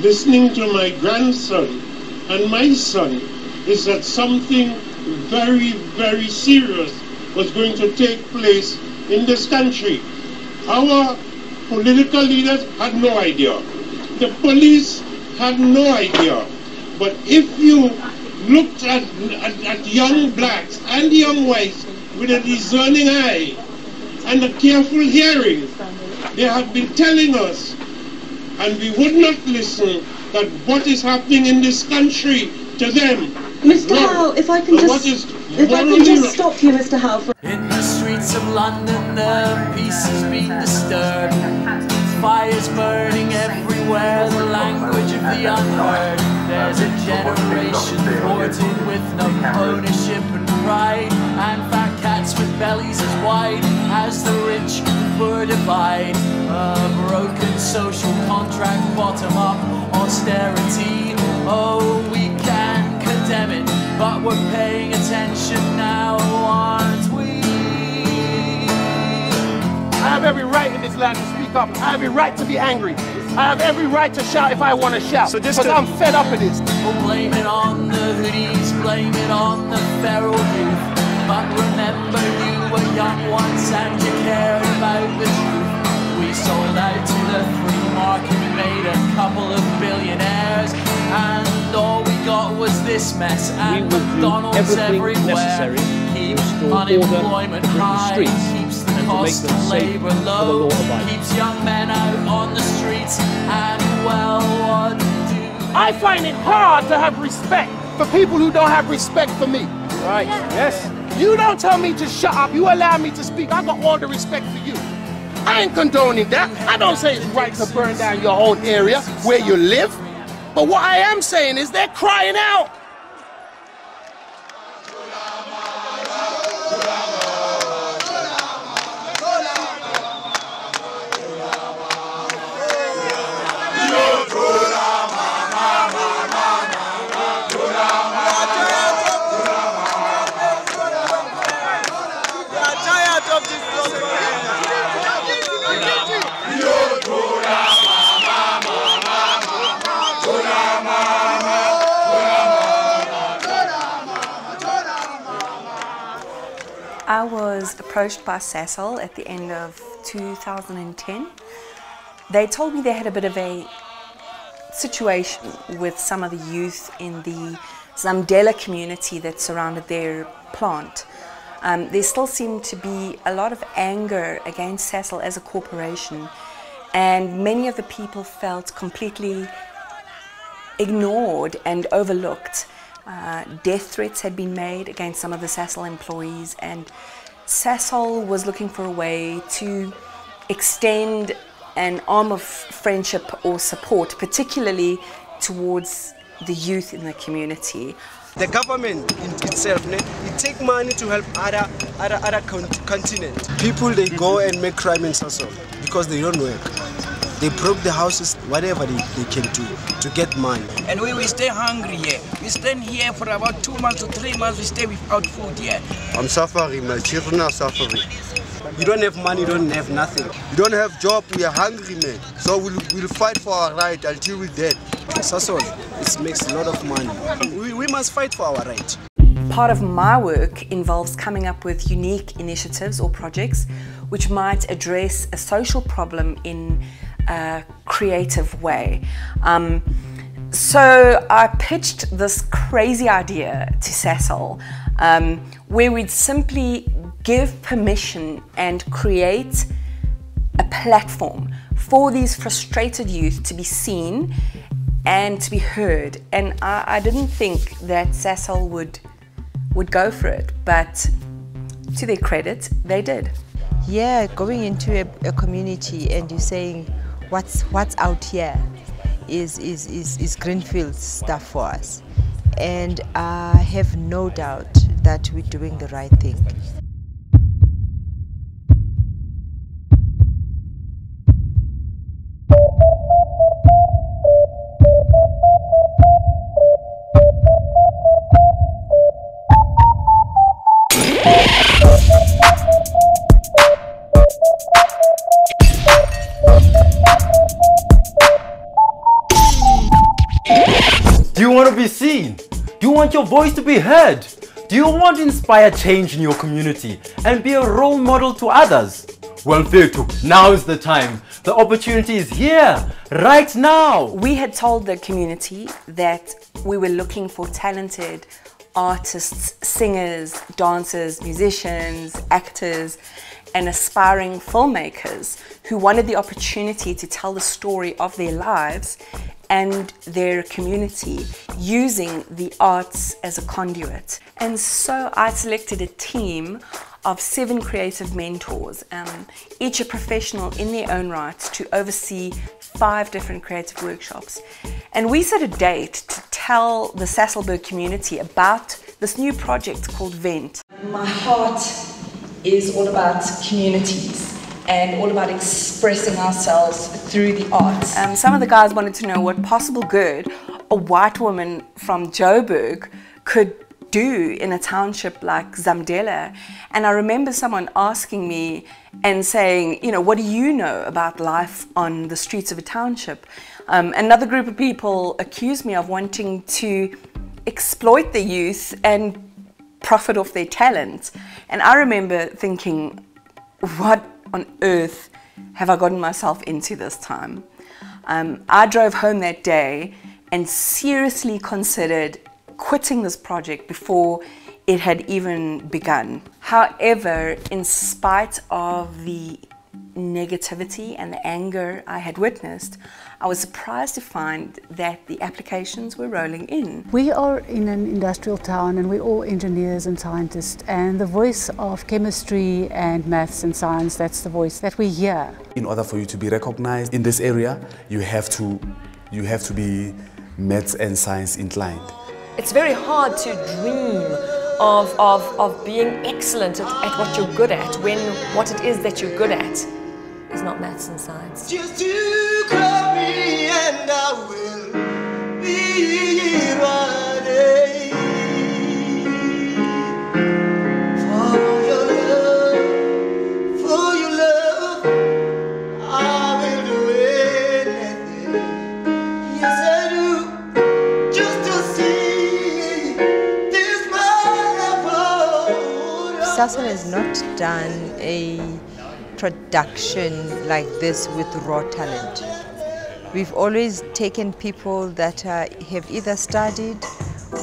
listening to my grandson and my son is that something very, very serious was going to take place in this country. Our political leaders had no idea. The police had no idea. But if you looked at young blacks and young whites with a discerning eye and a careful hearing, they have been telling us, and we would not listen, that what is happening in this country to them. Mr. Howe, if I can just stop you, Mr. Howe. In the streets of London, the peace has been disturbed. Fires burning everywhere, the language of the unheard. There's a generation thwarted with no ownership and pride, and fat cats with bellies as wide as the rich and poor divide. A broken social contract, bottom-up austerity. Oh, we can condemn it, but we're paying attention now, aren't we? I have every right in this land to speak up. I have every right to be angry. I have every right to shout if I want to shout. So because I'm fed up with this. We'll blame it on the hoodies, blame it on the feral youth. But remember, you were young once and you cared about the truth. We sold out to the free market, made a couple of billionaires, and all we got was this mess. And McDonald's everywhere keeps unemployment high, keeps the cost of labour low, keeps young men out on the streets, and well, what do I find it hard to have respect for people who don't have respect for me. Right, yes. You don't tell me to shut up, you allow me to speak. I got all the respect for you. I ain't condoning that. I don't say it's right to burn down your whole area where you live. But what I am saying is they're crying out. I was approached by Cecil at the end of 2010. They told me they had a bit of a situation with some of the youth in the Zamdela community that surrounded their plant. There still seemed to be a lot of anger against Cecil as a corporation, and many of the people felt completely ignored and overlooked. Death threats had been made against some of the Cecil employees, and Cecil was looking for a way to extend an arm of friendship or support, particularly towards the youth in the community. The government in itself, it takes money to help other continents. People, they go and make crime in Cecil because they don't work. They broke the houses, whatever they can do to get money. And we stay hungry here. We stand here for about 2 months to 3 months, we stay without food here. I'm suffering, my children are suffering. You don't have money, you don't have nothing. You don't have job, we are hungry, man. So we'll fight for our right until we're dead. Cecil, it makes a lot of money. We must fight for our right. Part of my work involves coming up with unique initiatives or projects which might address a social problem in a creative way. So I pitched this crazy idea to Cecil, where we'd simply give permission and create a platform for these frustrated youth to be seen and to be heard. And I didn't think that Cecil would go for it, but to their credit, they did. Yeah, going into a community and you're saying what's out here is greenfield stuff for us, and I have no doubt that we're doing the right thing. Do you want to be seen? Do you want your voice to be heard? Do you want to inspire change in your community and be a role model to others? Well, Fetu, now is the time. The opportunity is here, right now. We had told the community that we were looking for talented artists, singers, dancers, musicians, actors, and aspiring filmmakers who wanted the opportunity to tell the story of their lives and their community using the arts as a conduit. And so I selected a team of 7 creative mentors, each a professional in their own right, to oversee 5 different creative workshops. And we set a date to tell the Sasolburg community about this new project called Vent. My heart is all about communities and all about expressing ourselves through the arts. Some of the guys wanted to know what possible good a white woman from Joburg could do in a township like Zamdela. And I remember someone asking me and saying, you know, what do you know about life on the streets of a township? Another group of people accused me of wanting to exploit the youth and profit off their talent. And I remember thinking, what on earth have I gotten myself into this time? I drove home that day and seriously considered quitting this project before it had even begun. However, in spite of the negativity and the anger I had witnessed, I was surprised to find that the applications were rolling in. We are in an industrial town and we're all engineers and scientists, and the voice of chemistry and maths and science, that's the voice that we hear. In order for you to be recognized in this area, you have to be maths and science inclined. It's very hard to dream of being excellent at what you're good at when what it is that you're good at is not maths and science. Just to call me and I will be ready for your love, I will do anything. Yes, I do, just to see this Sasol has not done a production like this with raw talent. We've always taken people that have either studied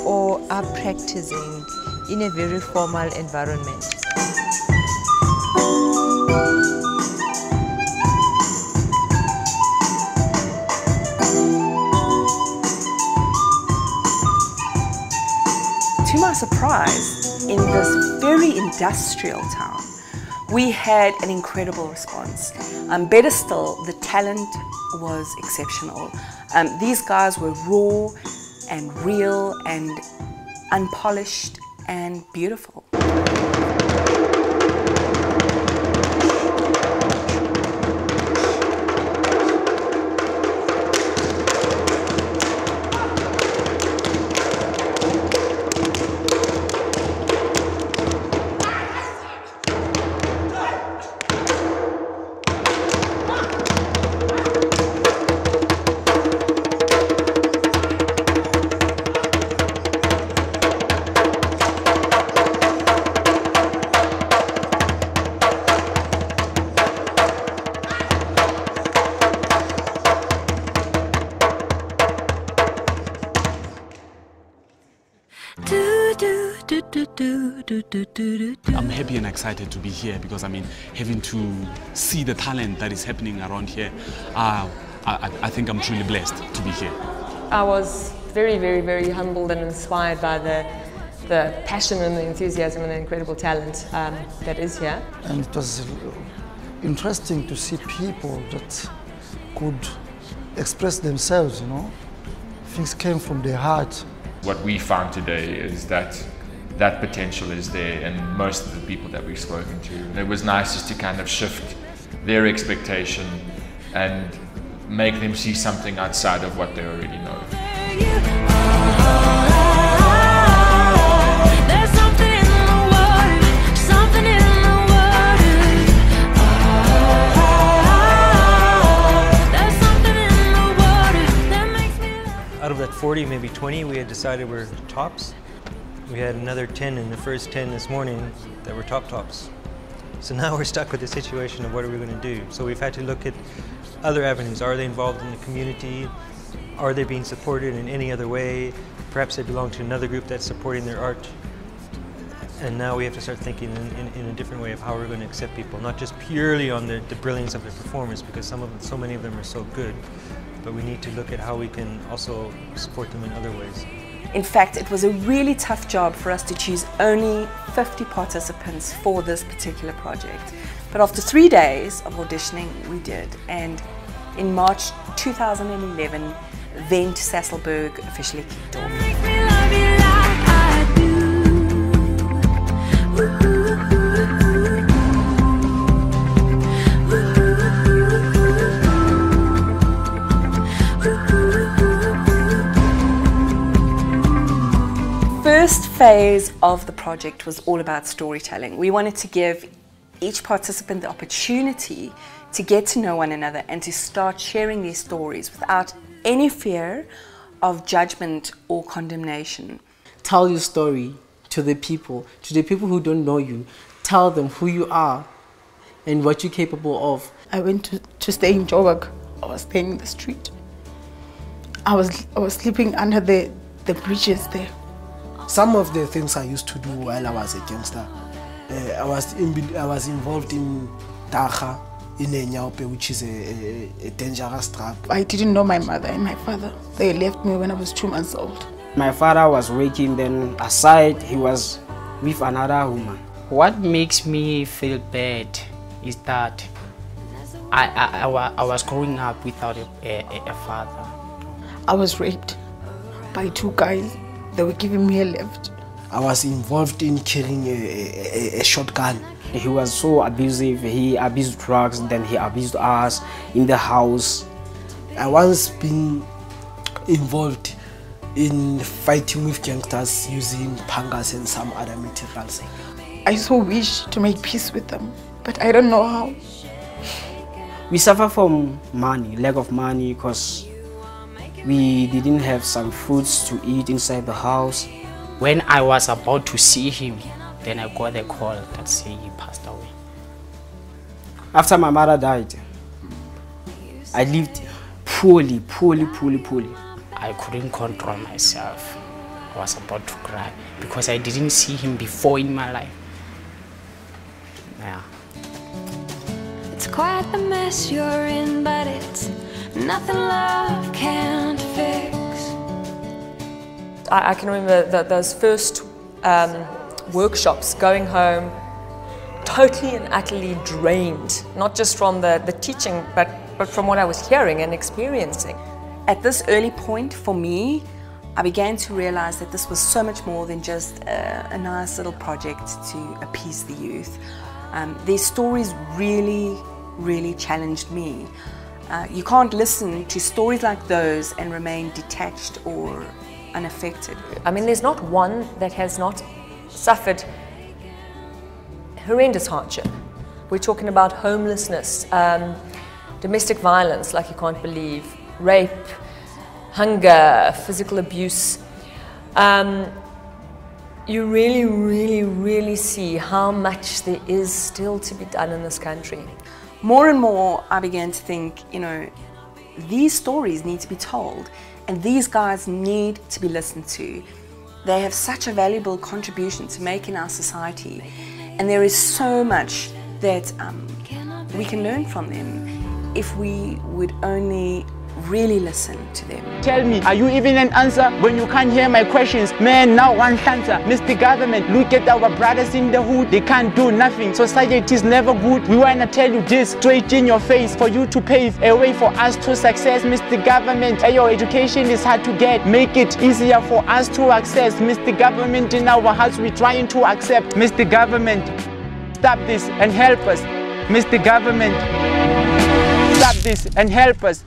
or are practicing in a very formal environment. To my surprise, in this very industrial town, we had an incredible response. Better still, the talent was exceptional. These guys were raw and real and unpolished and beautiful. I'm happy and excited to be here because, I mean, having to see the talent that is happening around here, I think I'm truly blessed to be here. I was very, very, very humbled and inspired by the passion and the enthusiasm and the incredible talent that is here. And it was interesting to see people that could express themselves, you know. Things came from their heart. What we found today is that that potential is there in most of the people that we've spoken to. It was nice just to kind of shift their expectation and make them see something outside of what they already know. Out of that 40, maybe 20 we had decided were tops. We had another 10 in the first 10 this morning that were tops. So now we're stuck with the situation of what are we going to do. So we've had to look at other avenues. Are they involved in the community? Are they being supported in any other way? Perhaps they belong to another group that's supporting their art. And now we have to start thinking in a different way of how we're going to accept people, not just purely on the brilliance of their performance, because so many of them are so good, but we need to look at how we can also support them in other ways. In fact, it was a really tough job for us to choose only 50 participants for this particular project. But after 3 days of auditioning, we did. And in March 2011, Vent Sasolburg officially kicked off. First phase of the project was all about storytelling. We wanted to give each participant the opportunity to get to know one another and to start sharing their stories without any fear of judgment or condemnation. Tell your story to the people who don't know you. Tell them who you are and what you're capable of. I went to stay in Joburg. I was staying in the street. I was sleeping under the bridges there. Some of the things I used to do while I was a gangster, I was involved in Dacha, in Enyaupe, which is a dangerous trap. I didn't know my mother and my father. They left me when I was 2 months old. My father was working, then aside he was with another woman. What makes me feel bad is that I was growing up without a father. I was raped by 2 guys. They were giving me a lift. I was involved in carrying a shotgun. He was so abusive. He abused drugs, then he abused us in the house. I once been involved in fighting with gangsters using pangas and some other materials. I so wish to make peace with them, but I don't know how. We suffer from money, lack of money, because we didn't have some foods to eat inside the house. When I was about to see him, then I got a call that said he passed away. After my mother died, I lived poorly. I couldn't control myself. I was about to cry because I didn't see him before in my life. Yeah. It's quite the mess you're in, but it's nothing love can't fix. I can remember those first workshops, going home totally and utterly drained, not just from the teaching, but from what I was hearing and experiencing. At this early point for me, I began to realize that this was so much more than just a nice little project to appease the youth. Their stories really challenged me. You can't listen to stories like those and remain detached or unaffected. I mean, there's not one that has not suffered horrendous hardship. We're talking about homelessness, domestic violence like you can't believe, rape, hunger, physical abuse. You really see how much there is still to be done in this country. More and more I began to think, these stories need to be told and these guys need to be listened to. They have such a valuable contribution to make in our society, and there is so much that we can learn from them if we would only really listen to them. Tell me, are you even an answer when you can't hear my questions? Man, now one answer. Mr. Government, look at our brothers in the hood. They can't do nothing. Society is never good. We want to tell you this straight in your face for you to pave a way for us to success, Mr. Government. Your education is hard to get. Make it easier for us to access. Mr. Government, in our hearts we're trying to accept. Mr. Government, stop this and help us. Mr. Government, stop this and help us.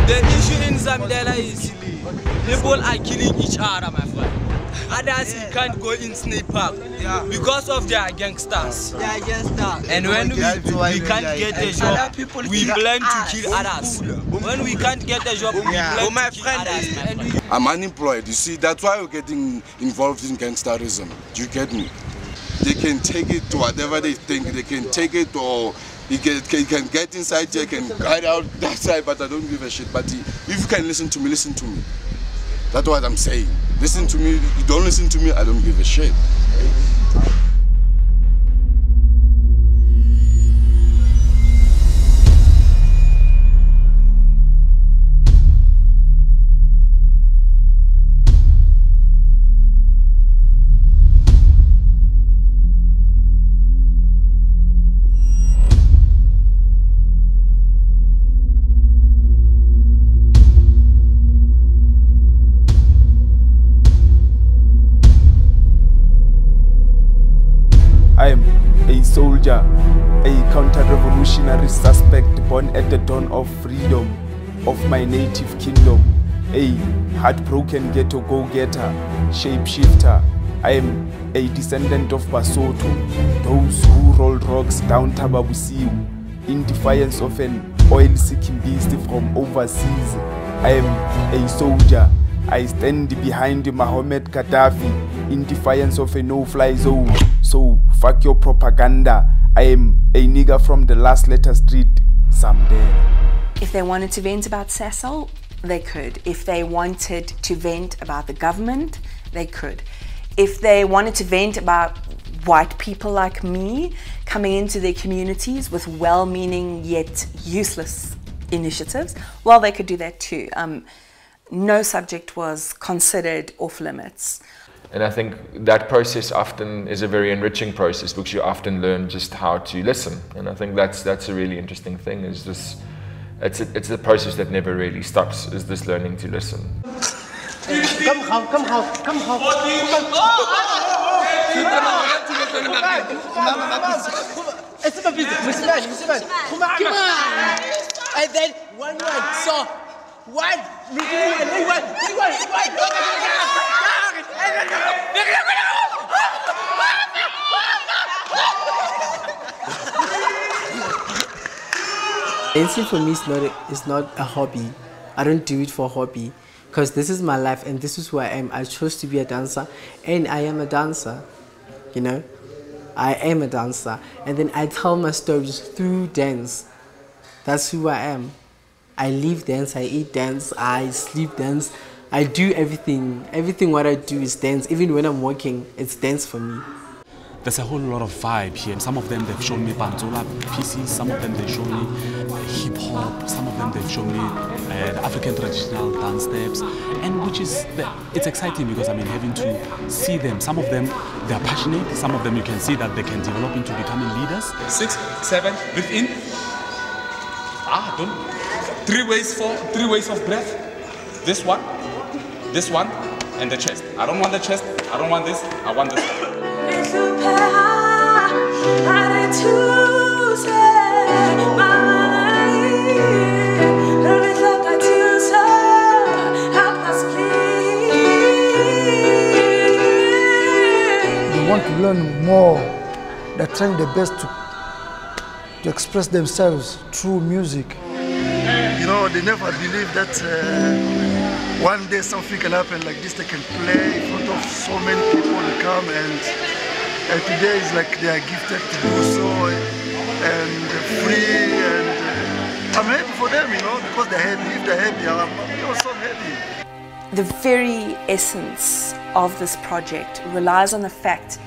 The issue in Zambia is people are killing each other, my friend. Others can't go in Snake Park because of their gangsters. And when we can't get a job, we plan to kill others. When we can't get a job, we plan to kill others. I'm unemployed, you see, that's why we're getting involved in gangsterism. Do you get me? They can take it to whatever they think, they can take it, or you can get inside here, can hide out that side, but I don't give a shit. But if you can listen to me, listen to me. That's what I'm saying. Listen to me, you don't listen to me, I don't give a shit. I am a soldier, a counter-revolutionary suspect born at the dawn of freedom of my native kingdom, a heartbroken ghetto go-getter, shapeshifter. I am a descendant of Basotho, those who rolled rocks down Tababusiu in defiance of an oil-seeking beast from overseas. I am a soldier. I stand behind Mohammed Gaddafi in defiance of a no-fly zone. So, fuck your propaganda. I am a nigger from the last letter street, someday. If they wanted to vent about Sasol, they could. If they wanted to vent about the government, they could. If they wanted to vent about white people like me coming into their communities with well-meaning yet useless initiatives, well, they could do that too. No subject was considered off limits. And I think that process often is a very enriching process because you often learn just how to listen. And I think that's a really interesting thing. Is this, it's a process that never really stops. Is this learning to listen? Come home. It's my business. Come on. And then one. So. What? Dancing for me is not a hobby. I don't do it for hobby because this is my life and this is who I am. I chose to be a dancer and I am a dancer, you know. I am a dancer and then I tell my stories through dance. That's who I am. I live dance, I eat dance, I sleep dance, I do everything. Everything what I do is dance. Even when I'm working, it's dance for me. There's a whole lot of vibe here. Some of them they've shown me Banzola pieces, some of them they've shown me hip hop, some of them they've shown me the African traditional dance steps, and which is, it's exciting because I mean having to see them. Some of them they're passionate, some of them you can see that they can develop into becoming leaders. 6, 7, breathe in. Don't. 3 ways of breath. This one, and the chest. I don't want the chest, I don't want this, I want this. They want to learn more. They're trying their best to express themselves through music. You know, they never believe that one day something can happen like this. They can play in front of so many people who come, and today is like they are gifted to do so and free. And I'm happy for them, you know, because they're happy. If they're happy, I'm also happy. The very essence of this project relies on the fact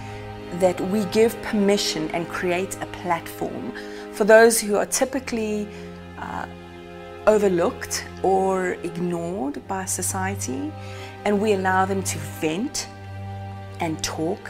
that we give permission and create a platform for those who are typically overlooked or ignored by society, and we allow them to vent and talk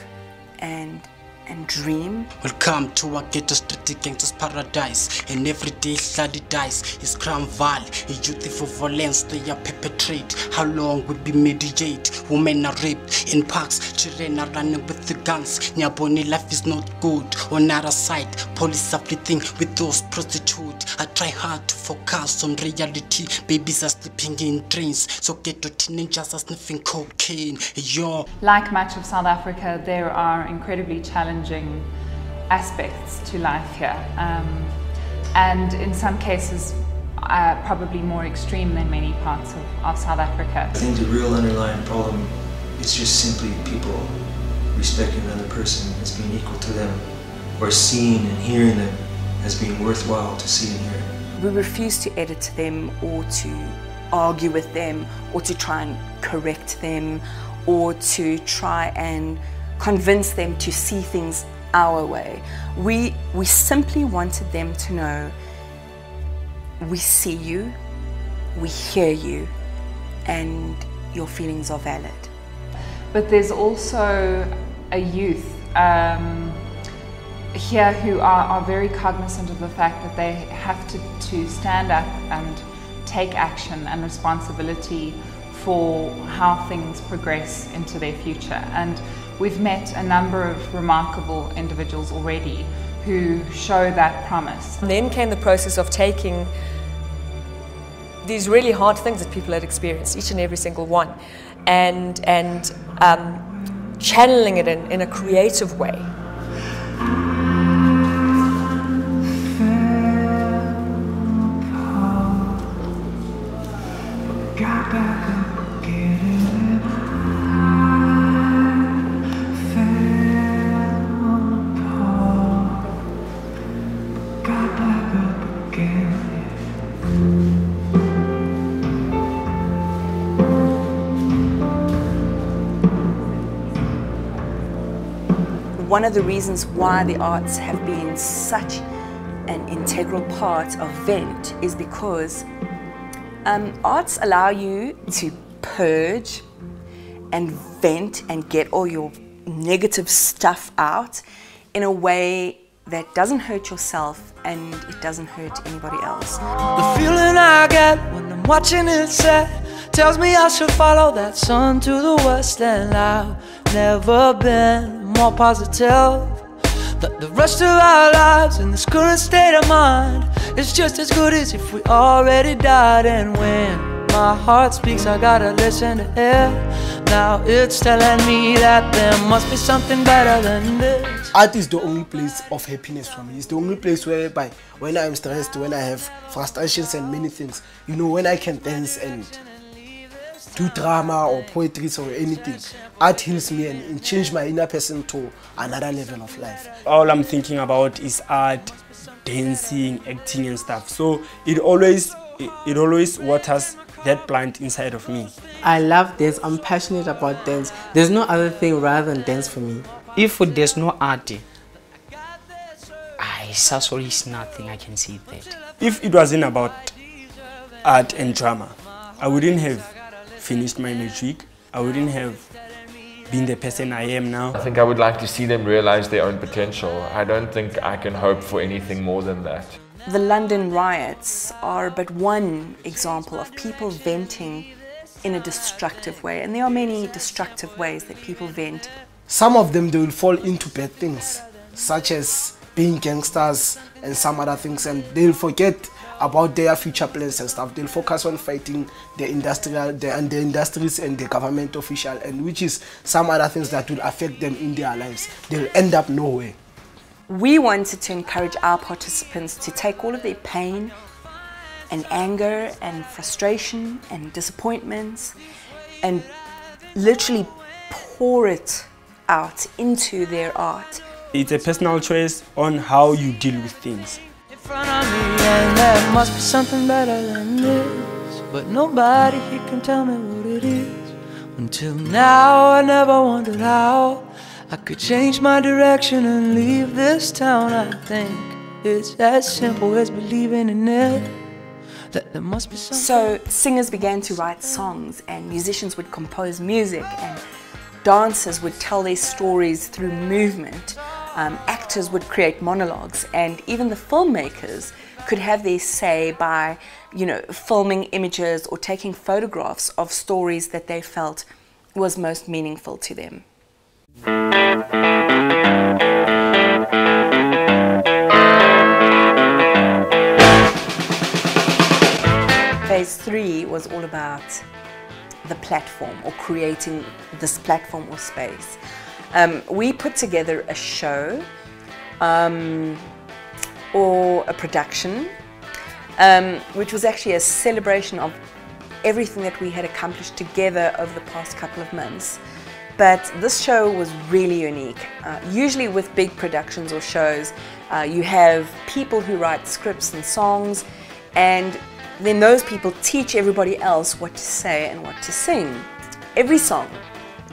and and dream. Welcome to a ghetto street gangster's paradise. And every day bloody dice is crime valley. A youthful violence they are perpetrate. How long will be mediate? Women are raped in parks. Children are running with the guns. Nyaboni life is not good. On our side, police are fleeing with those prostitutes. I try hard to focus on reality. Babies are sleeping in trains. So ghetto teenagers are sniffing cocaine. Yo. Like much of South Africa, there are incredibly challenging aspects to life here, and in some cases probably more extreme than many parts of South Africa. I think the real underlying problem is just simply people respecting another person as being equal to them, or seeing and hearing them as being worthwhile to see and hear. We refuse to edit them or to argue with them or to try and correct them or to try and convince them to see things our way. We simply wanted them to know we see you, we hear you, and your feelings are valid. But there's also a youth here who are very cognizant of the fact that they have to stand up and take action and responsibility for how things progress into their future. And we've met a number of remarkable individuals already who show that promise. And then came the process of taking these really hard things that people had experienced, each and every single one, and channeling it in a creative way. One of the reasons why the arts have been such an integral part of Vent is because arts allow you to purge and vent and get all your negative stuff out in a way that doesn't hurt yourself and it doesn't hurt anybody else. The feeling I get when I'm watching it set tells me I should follow that sun to the west, and I've never been more positive that the rest of our lives in this current state of mind is just as good as if we already died. And when my heart speaks, I gotta listen to it. Now it's telling me that there must be something better than this. Art is the only place of happiness for me. It's the only place whereby when I'm stressed, when I have frustrations and many things, you know, when I can dance and do drama or poetry or anything, art heals me and changes my inner person to another level of life. All I'm thinking about is art, dancing, acting and stuff. So it always waters that plant inside of me. I love dance. I'm passionate about dance. There's no other thing rather than dance for me. If there's no art, Sasol is nothing, I can see that. If it wasn't about art and drama, I wouldn't have finished my matric. I wouldn't have been the person I am now. I think I would like to see them realize their own potential. I don't think I can hope for anything more than that. The London riots are but one example of people venting in a destructive way, and there are many destructive ways that people vent. Some of them, they will fall into bad things, such as being gangsters and some other things, and they'll forget about their future plans and stuff. They'll focus on fighting the industries and the government official, and which is some other things that will affect them in their lives. They'll end up nowhere. We wanted to encourage our participants to take all of their pain and anger and frustration and disappointments and literally pour it out into their art. It's a personal choice on how you deal with things. In front of me, and there must be something better than this, but nobody here can tell me what it is. Until now, I never wondered how I could change my direction and leave this town. I think it's as simple as believing in it, that there must be something. So singers began to write songs and musicians would compose music and dancers would tell their stories through movement. actors would create monologues, and even the filmmakers could have their say by, you know, filming images or taking photographs of stories that they felt was most meaningful to them. Phase 3 was all about the platform, or creating this platform or space. We put together a show or a production, which was actually a celebration of everything that we had accomplished together over the past couple of months. But this show was really unique. Usually with big productions or shows, you have people who write scripts and songs, and then those people teach everybody else what to say and what to sing. Every song,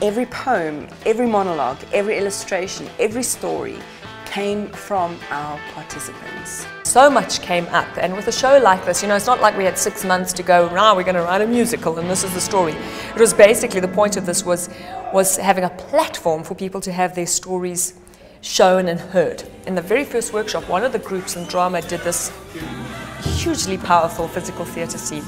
every poem, every monologue, every illustration, every story came from our participants. So much came up, and with a show like this, you know, it's not like we had 6 months to go, now we're going to write a musical and this is the story. It was basically, the point of this was having a platform for people to have their stories shown and heard. In the very first workshop, one of the groups in drama did this hugely powerful physical theatre scene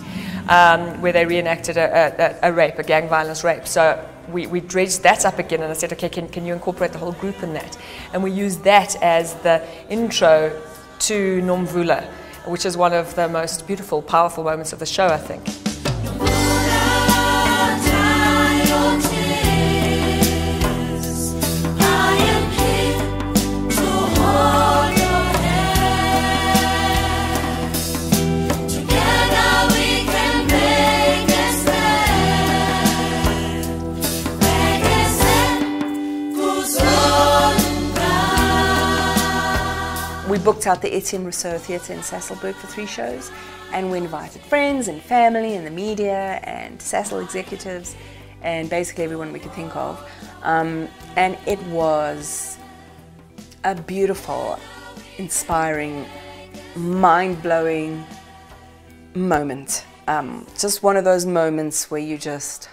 where they reenacted a rape, a gang violence rape. So we dredged that up again, and I said, okay, can you incorporate the whole group in that? And we used that as the intro to Nomvula, which is one of the most beautiful, powerful moments of the show, I think. We booked out the Etienne Rousseau Theatre in Sasolburg for 3 shows, and we invited friends and family and the media and Sasol executives and basically everyone we could think of. And it was a beautiful, inspiring, mind-blowing moment. Just one of those moments where you just,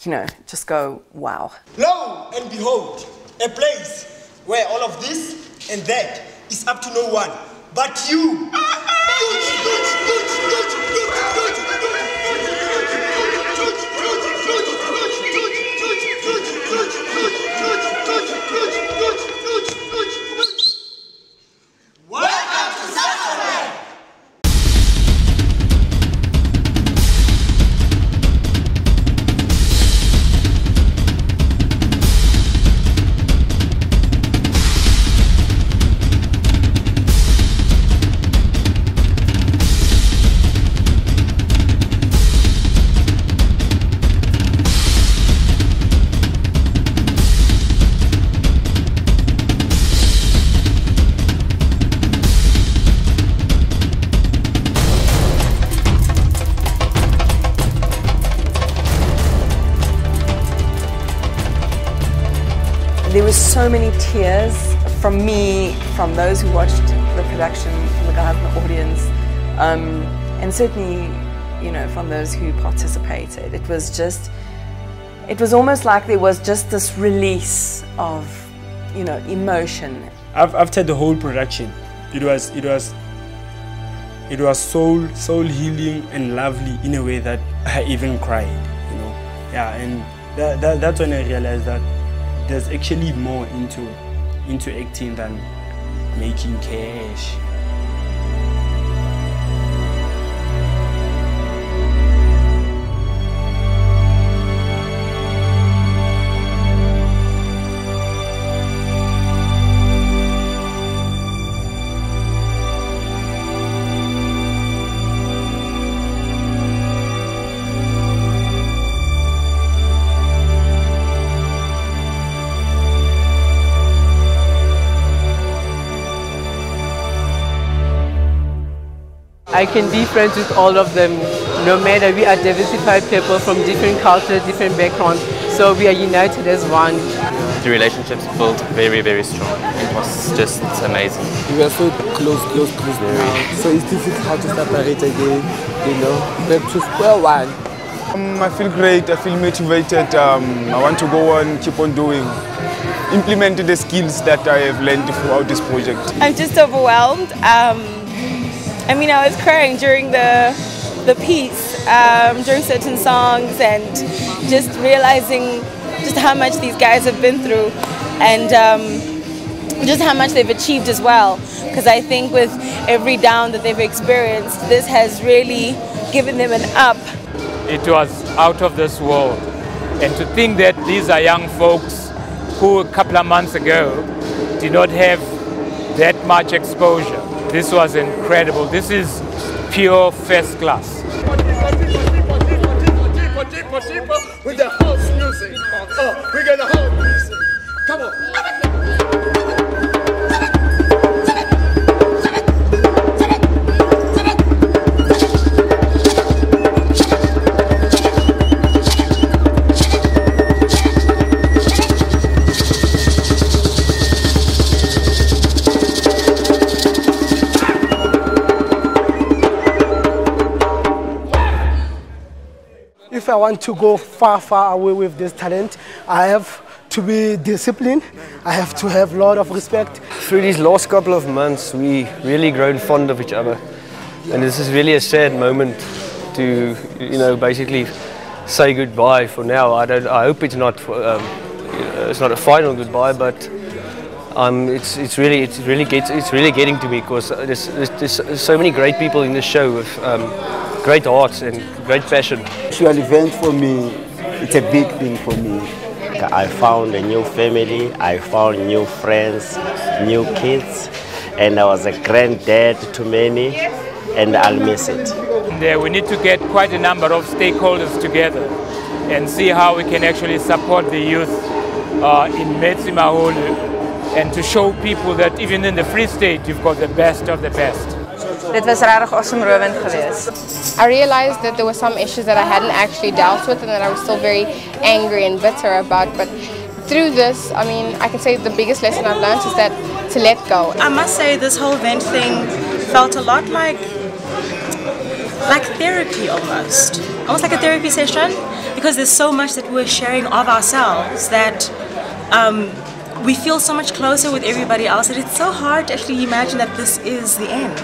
you know, just go, wow. Lo and behold, a place where all of this and that is up to no one but you. Welcome to Sasolburg. There were so many tears from me, from those who watched the production, from the guys in the audience, and certainly, you know, from those who participated. It was almost like there was just this release of, you know, emotion. After the whole production, it was soul healing and lovely in a way that I even cried, you know. Yeah, and that's when I realized that there's actually more into acting than making cash. I can be friends with all of them, no matter we are diversified people from different cultures, different backgrounds, so we are united as one. The relationships built very, very strong. It was just amazing. We were so close now, so it's difficult to separate again, you know, back to square one. I feel great, I feel motivated. I want to go on, keep on doing, implementing the skills that I have learned throughout this project. I'm just overwhelmed. I mean, I was crying during the piece, during certain songs, and just realizing just how much these guys have been through, and just how much they've achieved as well. Because I think with every down that they've experienced, this has really given them an up. It was out of this world. And to think that these are young folks who a couple of months ago did not have that much exposure. This was incredible. This is pure first class. With the house music. Oh, we got the house music. Come on. If I want to go far, far away with this talent, I have to be disciplined. I have to have a lot of respect. Through these last couple of months, we really grown fond of each other. And this is really a sad moment to, basically say goodbye for now. I hope it's not, it's not a final goodbye, but it's really getting to me, because there's so many great people in this show with great hearts and great passion. Actual event for me, it's a big thing for me. I found a new family, I found new friends, new kids, and I was a granddad to many, and I'll miss it. We need to get quite a number of stakeholders together and see how we can actually support the youth in Metsimaholo, and to show people that even in the Free State, you've got the best of the best. Dit was regtig asemrowend geweest. I realized that there were some issues that I hadn't actually dealt with and that I was still very angry and bitter about, but through this, I mean, I can say the biggest lesson I've learned is that to let go. I must say this whole event thing felt a lot like therapy almost like a therapy session, because there's so much that we're sharing of ourselves that we feel so much closer with everybody else, and it's so hard to actually imagine that this is the end.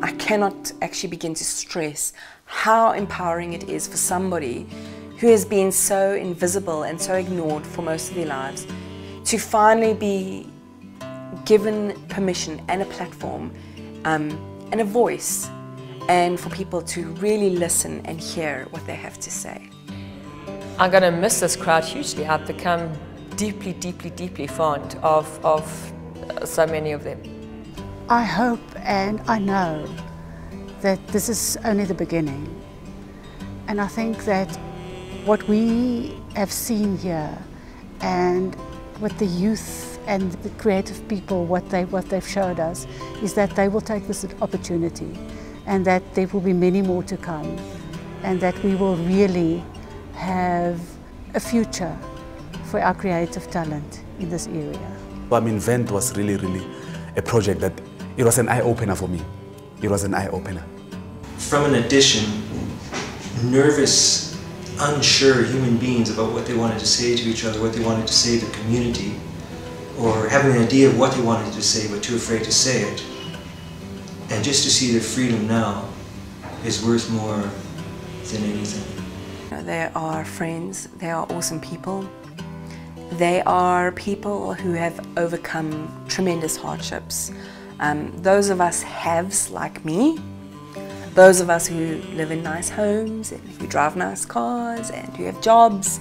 I cannot actually begin to stress how empowering it is for somebody who has been so invisible and so ignored for most of their lives to finally be given permission and a platform and a voice, and for people to really listen and hear what they have to say. I'm going to miss this crowd hugely. I've become deeply, deeply, deeply fond of so many of them. I hope and I know that this is only the beginning. And I think that what we have seen here, and with the youth and the creative people, what they've showed us, is that they will take this opportunity, and that there will be many more to come, and that we will really have a future for our creative talent in this area. I mean, Vent was really a project that, it was an eye-opener for me. It was an eye-opener. From an audition, nervous, unsure human beings about what they wanted to say to each other, what they wanted to say to the community, or having an idea of what they wanted to say but too afraid to say it. And just to see their freedom now is worth more than anything. They are friends, they are awesome people. They are people who have overcome tremendous hardships. Those of us haves like me, those of us who live in nice homes and who drive nice cars and who have jobs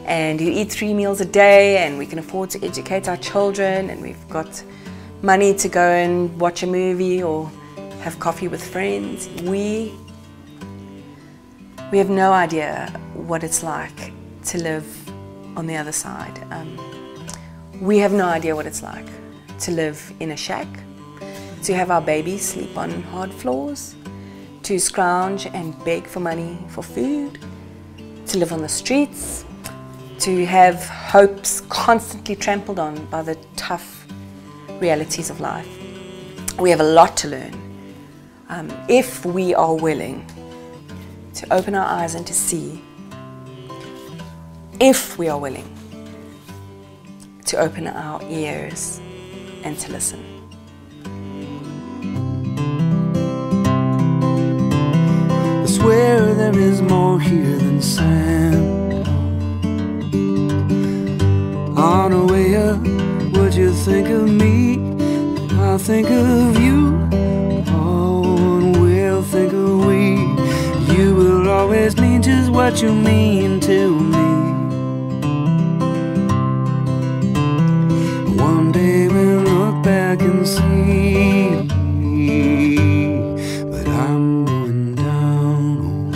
and who eat 3 meals a day, and we can afford to educate our children, and we've got money to go and watch a movie or have coffee with friends. We have no idea what it's like to live on the other side. We have no idea what it's like to live in a shack, to have our babies sleep on hard floors, to scrounge and beg for money for food, to live on the streets, to have hopes constantly trampled on by the tough realities of life. We have a lot to learn if we are willing to open our eyes and to see, if we are willing to open our ears and to listen. I swear there is more here than sand. Unaware, would you think of me? I think of you. Oh, and we'll think of we. You will always mean just what you mean to me. One day we'll look back and see, but I'm going down.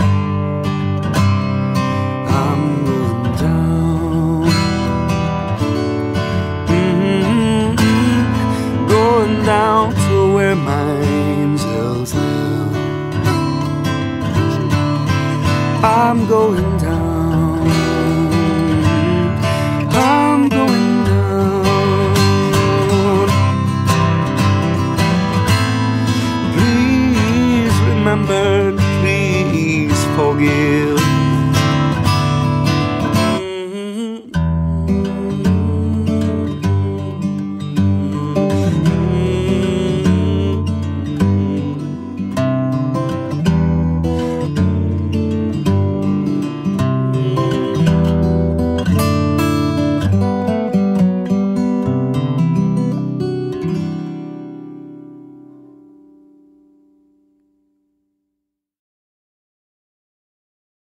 I'm going down. Going down to where my angels live. I'm going down. I'm going down. Please remember, please forgive.